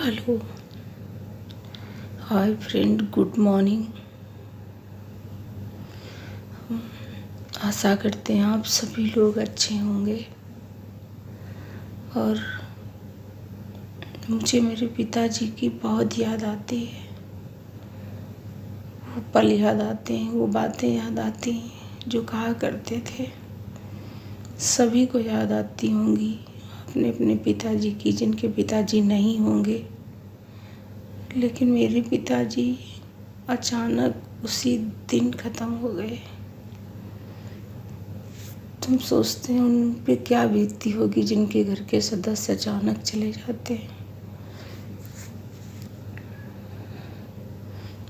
Hello, hi friend, good morning. आशा करते हैं आप सभी लोग अच्छे होंगे। और मुझे मेरे पिताजी की बहुत याद आती है। वो पल याद आते हैं, वो बातें याद आती हैं जो कहा करते थे। सभी को याद आती होंगी अपने अपने पिताजी की, जिनके पिताजी नहीं होंगे। लेकिन मेरे पिताजी अचानक उसी दिन ख़त्म हो गए। तुम सोचते हैं उन पे क्या बीतती होगी जिनके घर के सदस्य अचानक चले जाते हैं।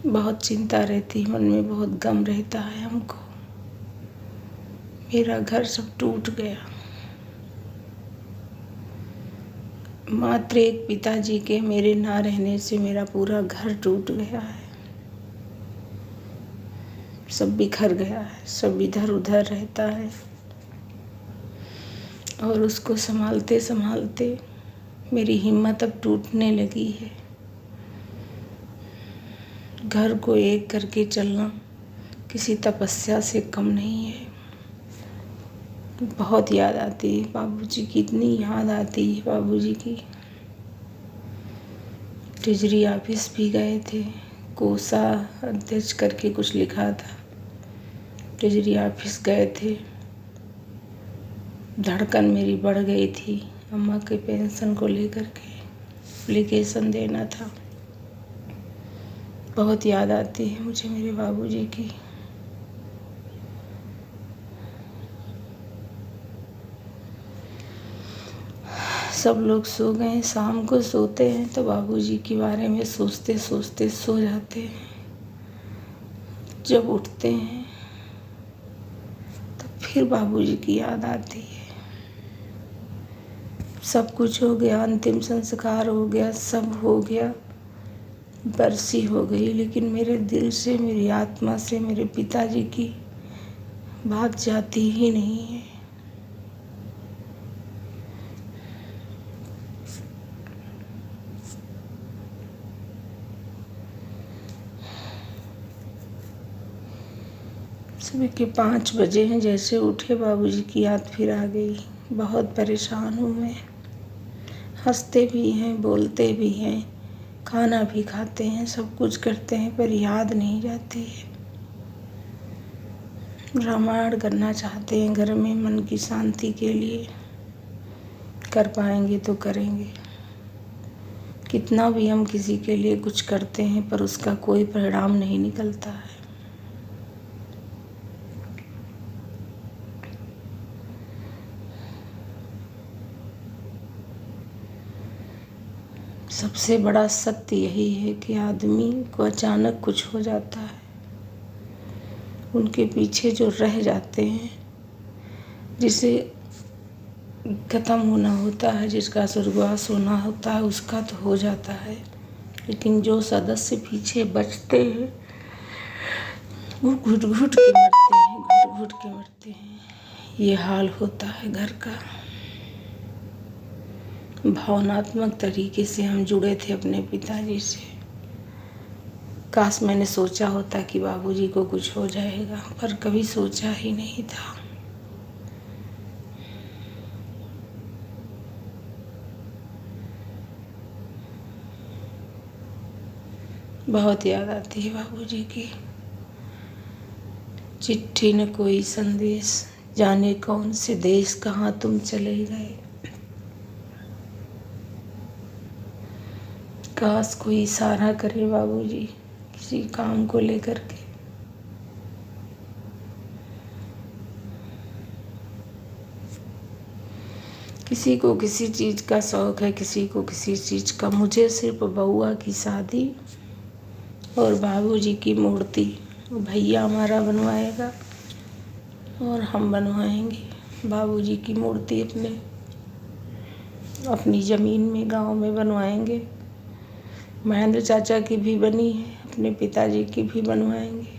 बहुत चिंता रहती है मन में, बहुत गम रहता है हमको। मेरा घर सब टूट गया। मात्र एक पिताजी के मेरे ना रहने से मेरा पूरा घर टूट गया है। सब बिखर गया है, सब इधर उधर रहता है। और उसको संभालते संभालते मेरी हिम्मत अब टूटने लगी है। घर को एक करके चलना किसी तपस्या से कम नहीं है। बहुत याद आती है बाबूजी की, इतनी याद आती है बाबूजी की। ट्रेजरी ऑफिस भी गए थे, कोषा अध्यक्ष करके कुछ लिखा था। ट्रेजरी ऑफिस गए थे। धड़कन मेरी बढ़ गई थी। अम्मा के पेंशन को लेकर के एप्लीकेशन देना था। बहुत याद आती है मुझे मेरे बाबूजी की। सब लोग सो गए। शाम को सोते हैं तो बाबूजी के बारे में सोचते सोचते सो जाते हैं। जब उठते हैं तो फिर बाबूजी की याद आती है। सब कुछ हो गया, अंतिम संस्कार हो गया, सब हो गया, बरसी हो गई, लेकिन मेरे दिल से, मेरी आत्मा से मेरे पिताजी की बात जाती ही नहीं है। सुबह के 5 बजे हैं, जैसे उठे बाबूजी की याद फिर आ गई। बहुत परेशान हूँ मैं। हंसते भी हैं, बोलते भी हैं, खाना भी खाते हैं, सब कुछ करते हैं, पर याद नहीं जाती है। रामायण करना चाहते हैं घर में मन की शांति के लिए। कर पाएंगे तो करेंगे। कितना भी हम किसी के लिए कुछ करते हैं पर उसका कोई परिणाम नहीं निकलता है। सबसे बड़ा सत्य यही है कि आदमी को अचानक कुछ हो जाता है, उनके पीछे जो रह जाते हैं, जिसे खत्म होना होता है, जिसका स्वर्गवास होना होता है, उसका तो हो जाता है। लेकिन जो सदस्य पीछे बचते हैं वो घुट घुट के मरते हैं, घुट घुट के मरते हैं। ये हाल होता है घर का। भावनात्मक तरीके से हम जुड़े थे अपने पिताजी से। काश मैंने सोचा होता कि बाबूजी को कुछ हो जाएगा, पर कभी सोचा ही नहीं था। बहुत याद आती है बाबूजी की। चिट्ठी न कोई संदेश, जाने कौन से देश, कहाँ तुम चले गए। काश कोई इशारा करे बाबूजी किसी काम को लेकर के। किसी को किसी चीज़ का शौक़ है, किसी को किसी चीज़ का। मुझे सिर्फ बउआ की शादी और बाबूजी की मूर्ति भैया हमारा बनवाएगा और हम बनवाएंगे। बाबूजी की मूर्ति अपनी ज़मीन में गांव में बनवाएंगे। महेंद्र चाचा की भी बनी है, अपने पिताजी की भी बनवाएंगे।